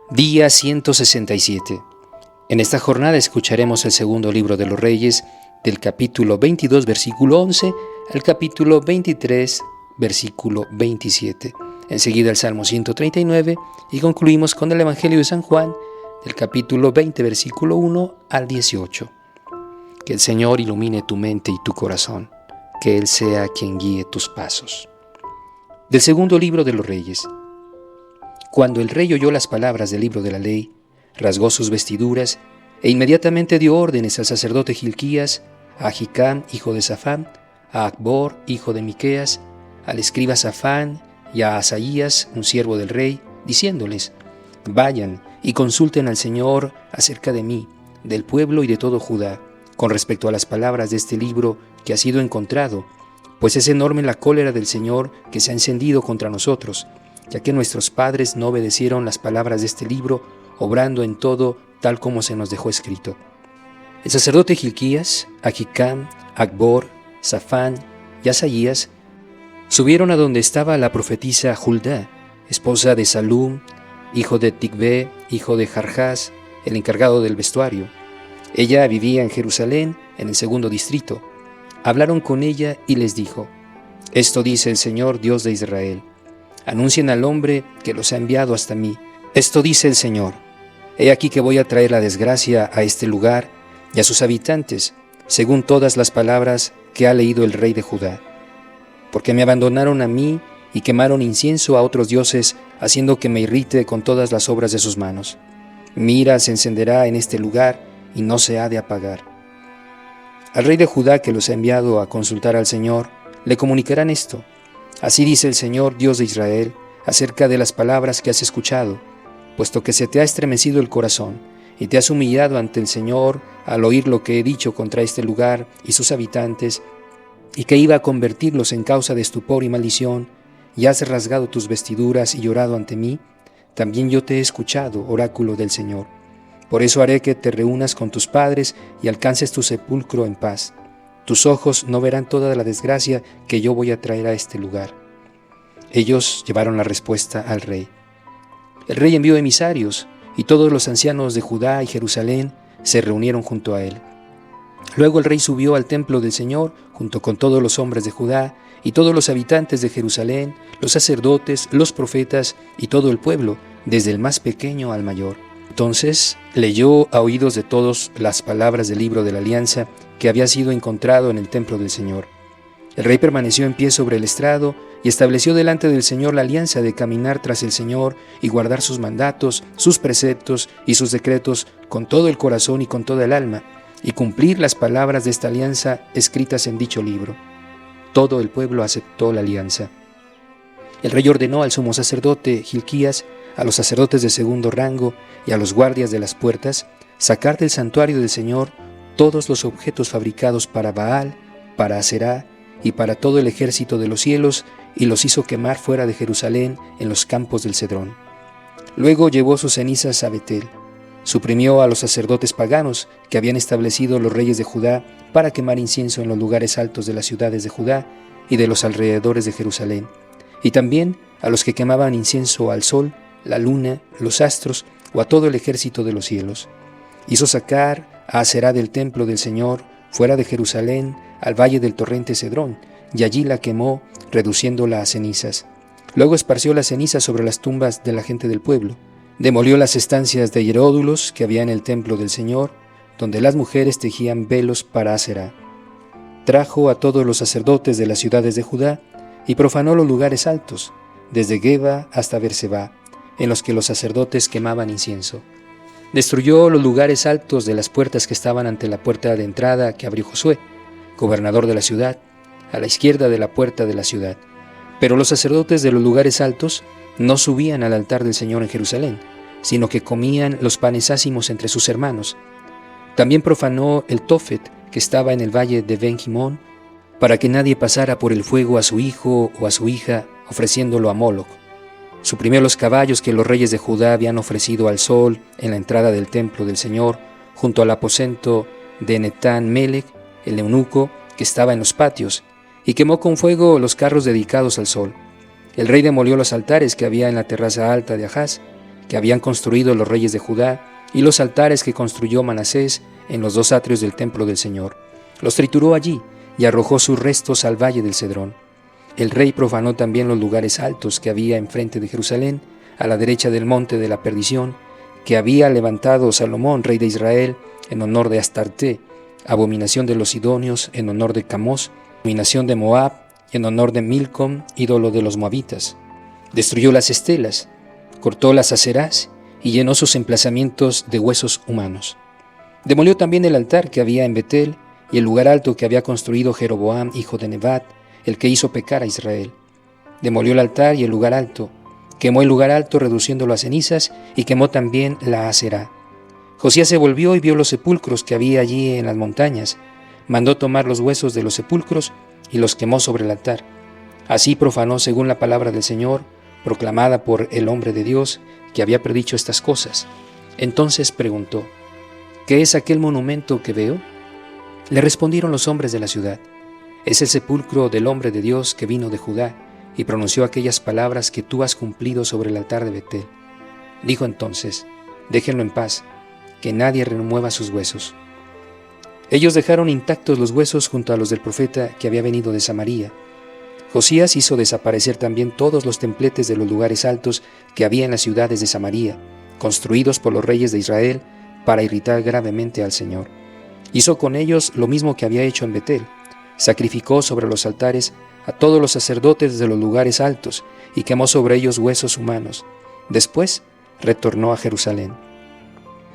Día 167. En esta jornada escucharemos el segundo libro de los Reyes, del capítulo 22, versículo 11, al capítulo 23, versículo 27. Enseguida el Salmo 139 y concluimos con el Evangelio de San Juan, del capítulo 20, versículo 1 al 18. Que el Señor ilumine tu mente y tu corazón, que Él sea quien guíe tus pasos. Del segundo libro de los Reyes. Cuando el rey oyó las palabras del libro de la ley, rasgó sus vestiduras e inmediatamente dio órdenes al sacerdote Gilquías, a Ahicam, hijo de Safán, a Acbor, hijo de Miqueas, al escriba Safán y a Asaías, un siervo del rey, diciéndoles: vayan y consulten al Señor acerca de mí, del pueblo y de todo Judá, con respecto a las palabras de este libro que ha sido encontrado, pues es enorme la cólera del Señor que se ha encendido contra nosotros, ya que nuestros padres no obedecieron las palabras de este libro, obrando en todo tal como se nos dejó escrito. El sacerdote Gilquías, Ahicam, Acbor, Safán y Asaías subieron a donde estaba la profetisa Juldá, esposa de Salum, hijo de Ticvé, hijo de Jarjás, el encargado del vestuario. Ella vivía en Jerusalén, en el segundo distrito. Hablaron con ella y les dijo: esto dice el Señor, Dios de Israel. Anuncien al hombre que los ha enviado hasta mí. Esto dice el Señor: he aquí que voy a traer la desgracia a este lugar y a sus habitantes, según todas las palabras que ha leído el rey de Judá. Porque me abandonaron a mí y quemaron incienso a otros dioses, haciendo que me irrite con todas las obras de sus manos. Mi ira se encenderá en este lugar y no se ha de apagar. Al rey de Judá, que los ha enviado a consultar al Señor, le comunicarán esto: así dice el Señor, Dios de Israel, acerca de las palabras que has escuchado, puesto que se te ha estremecido el corazón y te has humillado ante el Señor al oír lo que he dicho contra este lugar y sus habitantes, y que iba a convertirlos en causa de estupor y maldición, y has rasgado tus vestiduras y llorado ante mí, también yo te he escuchado, oráculo del Señor. Por eso haré que te reúnas con tus padres y alcances tu sepulcro en paz. Tus ojos no verán toda la desgracia que yo voy a traer a este lugar. Ellos llevaron la respuesta al rey. El rey envió emisarios, y todos los ancianos de Judá y Jerusalén se reunieron junto a él. Luego el rey subió al templo del Señor, junto con todos los hombres de Judá, y todos los habitantes de Jerusalén, los sacerdotes, los profetas, y todo el pueblo, desde el más pequeño al mayor. Entonces leyó a oídos de todos las palabras del libro de la alianza que había sido encontrado en el templo del Señor. El rey permaneció en pie sobre el estrado y estableció delante del Señor la alianza de caminar tras el Señor y guardar sus mandatos, sus preceptos y sus decretos con todo el corazón y con toda el alma, y cumplir las palabras de esta alianza escritas en dicho libro. Todo el pueblo aceptó la alianza. El rey ordenó al sumo sacerdote Gilquías, a los sacerdotes de segundo rango y a los guardias de las puertas sacar del santuario del Señor todos los objetos fabricados para Baal, para Aserá y para todo el ejército de los cielos, y los hizo quemar fuera de Jerusalén en los campos del Cedrón. Luego llevó sus cenizas a Betel. Suprimió a los sacerdotes paganos que habían establecido los reyes de Judá para quemar incienso en los lugares altos de las ciudades de Judá y de los alrededores de Jerusalén, y también a los que quemaban incienso al sol, la luna, los astros o a todo el ejército de los cielos. Hizo sacar a Aserá del templo del Señor, fuera de Jerusalén, al valle del torrente Cedrón, y allí la quemó, reduciéndola a cenizas. Luego esparció las cenizas sobre las tumbas de la gente del pueblo. Demolió las estancias de hieródulos que había en el templo del Señor, donde las mujeres tejían velos para Aserá. Trajo a todos los sacerdotes de las ciudades de Judá y profanó los lugares altos, desde Geba hasta Berseba, en los que los sacerdotes quemaban incienso. Destruyó los lugares altos de las puertas que estaban ante la puerta de entrada que abrió Josué, gobernador de la ciudad, a la izquierda de la puerta de la ciudad. Pero los sacerdotes de los lugares altos no subían al altar del Señor en Jerusalén, sino que comían los panes ácimos entre sus hermanos. También profanó el Tofet, que estaba en el valle de Ben-Himón, para que nadie pasara por el fuego a su hijo o a su hija, ofreciéndolo a Moloc. Suprimió los caballos que los reyes de Judá habían ofrecido al sol en la entrada del templo del Señor, junto al aposento de Netán Melech, el eunuco, que estaba en los patios, y quemó con fuego los carros dedicados al sol. El rey demolió los altares que había en la terraza alta de Ahaz, que habían construido los reyes de Judá, y los altares que construyó Manasés en los 2 atrios del templo del Señor. Los trituró allí y arrojó sus restos al valle del Cedrón. El rey profanó también los lugares altos que había enfrente de Jerusalén, a la derecha del monte de la perdición, que había levantado Salomón, rey de Israel, en honor de Astarte, abominación de los sidonios, en honor de Camós, abominación de Moab, en honor de Milcom, ídolo de los moabitas. Destruyó las estelas, cortó las aserás y llenó sus emplazamientos de huesos humanos. Demolió también el altar que había en Betel y el lugar alto que había construido Jeroboam, hijo de Nebat, el que hizo pecar a Israel. Demolió el altar y el lugar alto, quemó el lugar alto reduciéndolo a cenizas y quemó también la aserá. Josías se volvió y vio los sepulcros que había allí en las montañas. Mandó tomar los huesos de los sepulcros y los quemó sobre el altar. Así profanó según la palabra del Señor, proclamada por el hombre de Dios, que había predicho estas cosas. Entonces preguntó: ¿qué es aquel monumento que veo? Le respondieron los hombres de la ciudad: es el sepulcro del hombre de Dios que vino de Judá y pronunció aquellas palabras que tú has cumplido sobre el altar de Betel. Dijo entonces: déjenlo en paz, que nadie remueva sus huesos. Ellos dejaron intactos los huesos junto a los del profeta que había venido de Samaria. Josías hizo desaparecer también todos los templetes de los lugares altos que había en las ciudades de Samaria, construidos por los reyes de Israel para irritar gravemente al Señor. Hizo con ellos lo mismo que había hecho en Betel. Sacrificó sobre los altares a todos los sacerdotes de los lugares altos y quemó sobre ellos huesos humanos. Después retornó a Jerusalén.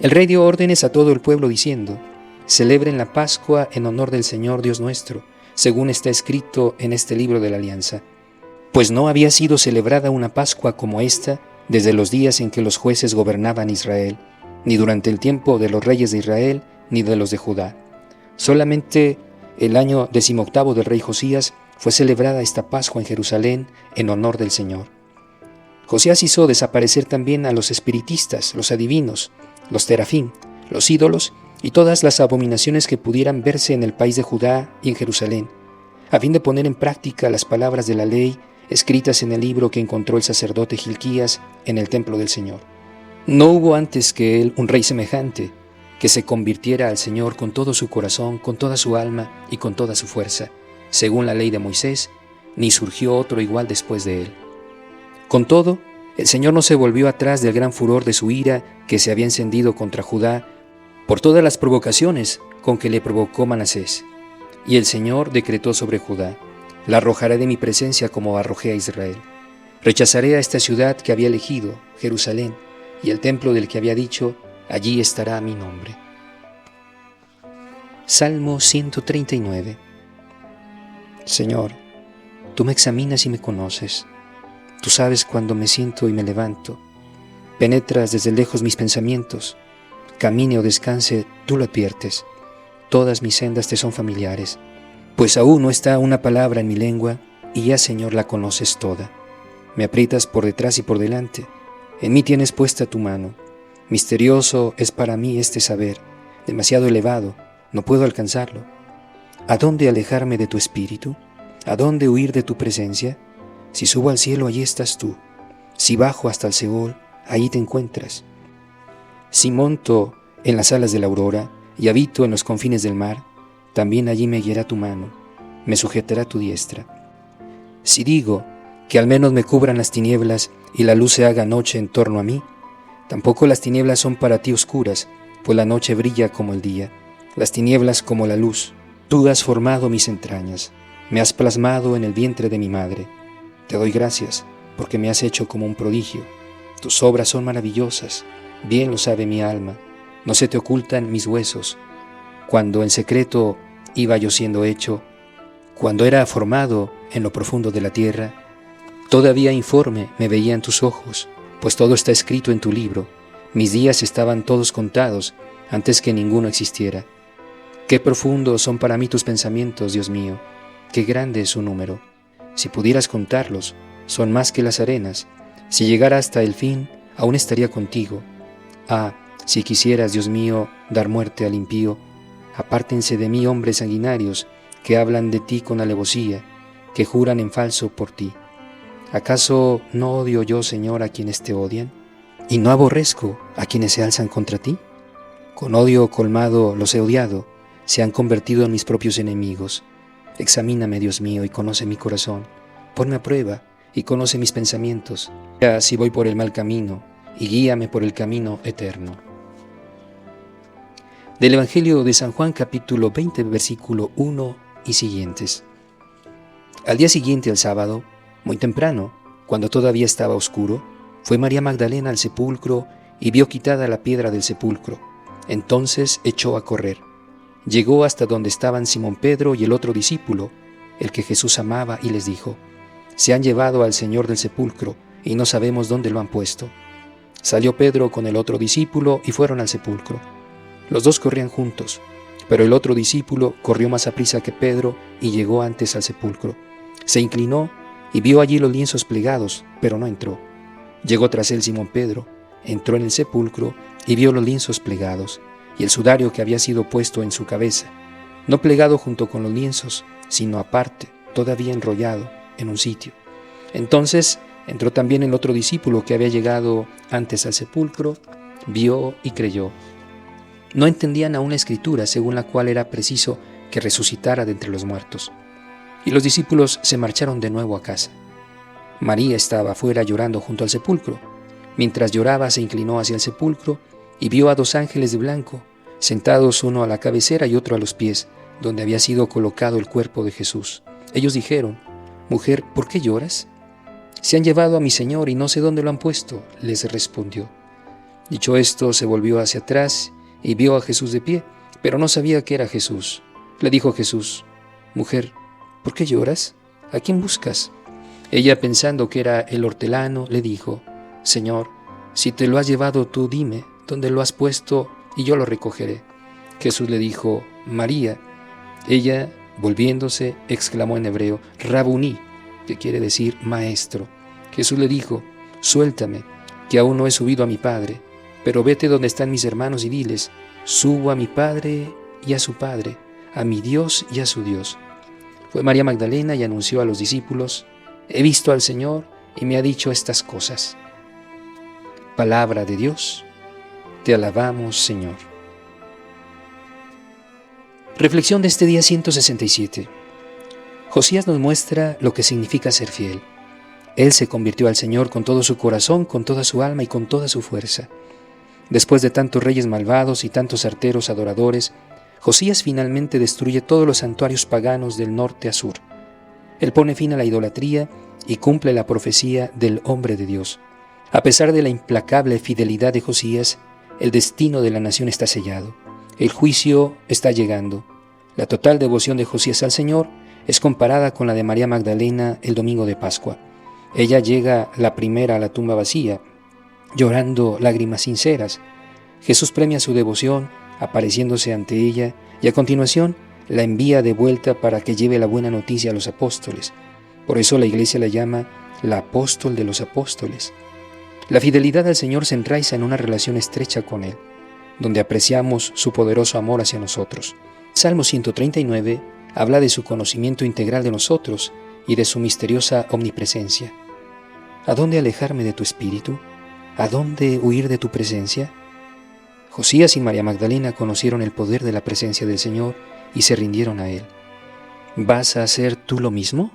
El rey dio órdenes a todo el pueblo diciendo: celebren la Pascua en honor del Señor Dios nuestro, según está escrito en este libro de la alianza. Pues no había sido celebrada una Pascua como esta desde los días en que los jueces gobernaban Israel, ni durante el tiempo de los reyes de Israel, ni de los de Judá. Solamente el año 18 del rey Josías fue celebrada esta Pascua en Jerusalén en honor del Señor. Josías hizo desaparecer también a los espiritistas, los adivinos, los terafín, los ídolos y todas las abominaciones que pudieran verse en el país de Judá y en Jerusalén, a fin de poner en práctica las palabras de la ley escritas en el libro que encontró el sacerdote Gilquías en el templo del Señor. No hubo antes que él un rey semejante, que se convirtiera al Señor con todo su corazón, con toda su alma y con toda su fuerza, según la ley de Moisés, ni surgió otro igual después de él. Con todo, el Señor no se volvió atrás del gran furor de su ira que se había encendido contra Judá por todas las provocaciones con que le provocó Manasés. Y el Señor decretó sobre Judá: la arrojaré de mi presencia como arrojé a Israel. Rechazaré a esta ciudad que había elegido, Jerusalén, y el templo del que había dicho: allí estará mi nombre. Salmo 139. Señor, tú me examinas y me conoces. Tú sabes cuando me siento y me levanto. Penetras desde lejos mis pensamientos. Camine o descanse, tú lo adviertes. Todas mis sendas te son familiares. Pues aún no está una palabra en mi lengua, y ya, Señor, la conoces toda. Me aprietas por detrás y por delante. En mí tienes puesta tu mano. Misterioso es para mí este saber, demasiado elevado, no puedo alcanzarlo. ¿A dónde alejarme de tu espíritu? ¿A dónde huir de tu presencia? Si subo al cielo, allí estás tú. Si bajo hasta el Seol, allí te encuentras. Si monto en las alas de la aurora y habito en los confines del mar, también allí me guiará tu mano, me sujetará tu diestra. Si digo que al menos me cubran las tinieblas y la luz se haga noche en torno a mí, tampoco las tinieblas son para ti oscuras, pues la noche brilla como el día, las tinieblas como la luz. Tú has formado mis entrañas, me has plasmado en el vientre de mi madre. Te doy gracias, porque me has hecho como un prodigio. Tus obras son maravillosas, bien lo sabe mi alma, no se te ocultan mis huesos. Cuando en secreto iba yo siendo hecho, cuando era formado en lo profundo de la tierra, todavía informe me veían tus ojos, pues todo está escrito en tu libro. Mis días estaban todos contados antes que ninguno existiera. Qué profundos son para mí tus pensamientos, Dios mío, qué grande es su número. Si pudieras contarlos, son más que las arenas. Si llegara hasta el fin, aún estaría contigo. Ah, si quisieras, Dios mío, dar muerte al impío. Apártense de mí hombres sanguinarios, que hablan de ti con alevosía, que juran en falso por ti. ¿Acaso no odio yo, Señor, a quienes te odian? ¿Y no aborrezco a quienes se alzan contra ti? Con odio colmado los he odiado, se han convertido en mis propios enemigos. Examíname, Dios mío, y conoce mi corazón. Ponme a prueba y conoce mis pensamientos. Ya si voy por el mal camino, y guíame por el camino eterno. Del Evangelio de San Juan, capítulo 20, versículo 1 y siguientes. Al día siguiente, el sábado, muy temprano, cuando todavía estaba oscuro, fue María Magdalena al sepulcro y vio quitada la piedra del sepulcro. Entonces echó a correr. Llegó hasta donde estaban Simón Pedro y el otro discípulo, el que Jesús amaba, y les dijo: «Se han llevado al Señor del sepulcro y no sabemos dónde lo han puesto». Salió Pedro con el otro discípulo y fueron al sepulcro. Los dos corrían juntos, pero el otro discípulo corrió más aprisa que Pedro y llegó antes al sepulcro. Se inclinó y vio allí los lienzos plegados, pero no entró. Llegó tras él Simón Pedro, entró en el sepulcro y vio los lienzos plegados y el sudario que había sido puesto en su cabeza, no plegado junto con los lienzos, sino aparte, todavía enrollado en un sitio. Entonces entró también el otro discípulo que había llegado antes al sepulcro, vio y creyó. No entendían aún la escritura según la cual era preciso que resucitara de entre los muertos. Y los discípulos se marcharon de nuevo a casa. María estaba afuera llorando junto al sepulcro. Mientras lloraba, se inclinó hacia el sepulcro y vio a 2 ángeles de blanco, sentados uno a la cabecera y otro a los pies, donde había sido colocado el cuerpo de Jesús. Ellos dijeron: «Mujer, ¿por qué lloras?» «Se han llevado a mi Señor y no sé dónde lo han puesto», les respondió. Dicho esto, se volvió hacia atrás y vio a Jesús de pie, pero no sabía que era Jesús. Le dijo Jesús: «Mujer, ¿por qué lloras? ¿A quién buscas?» Ella, pensando que era el hortelano, le dijo: «Señor, si te lo has llevado tú, dime dónde lo has puesto y yo lo recogeré». Jesús le dijo: «María». Ella, volviéndose, exclamó en hebreo: «Rabuní», que quiere decir maestro. Jesús le dijo: «Suéltame, que aún no he subido a mi Padre, pero vete donde están mis hermanos y diles: subo a mi Padre y a su Padre, a mi Dios y a su Dios». Fue María Magdalena y anunció a los discípulos: «He visto al Señor y me ha dicho estas cosas». Palabra de Dios, te alabamos, Señor. Reflexión de este día 167. Josías nos muestra lo que significa ser fiel. Él se convirtió al Señor con todo su corazón, con toda su alma y con toda su fuerza. Después de tantos reyes malvados y tantos arteros adoradores, Josías finalmente destruye todos los santuarios paganos del norte a sur. Él pone fin a la idolatría y cumple la profecía del hombre de Dios. A pesar de la implacable fidelidad de Josías, el destino de la nación está sellado. El juicio está llegando. La total devoción de Josías al Señor es comparada con la de María Magdalena el domingo de Pascua. Ella llega la primera a la tumba vacía, llorando lágrimas sinceras. Jesús premia su devoción apareciéndose ante ella y a continuación la envía de vuelta para que lleve la buena noticia a los apóstoles. Por eso la Iglesia la llama la apóstol de los apóstoles. La fidelidad al Señor se enraiza en una relación estrecha con Él, donde apreciamos su poderoso amor hacia nosotros. Salmo 139 habla de su conocimiento integral de nosotros y de su misteriosa omnipresencia. ¿A dónde alejarme de tu espíritu? ¿A dónde huir de tu presencia? Josías y María Magdalena conocieron el poder de la presencia del Señor y se rindieron a Él. ¿Vas a hacer tú lo mismo?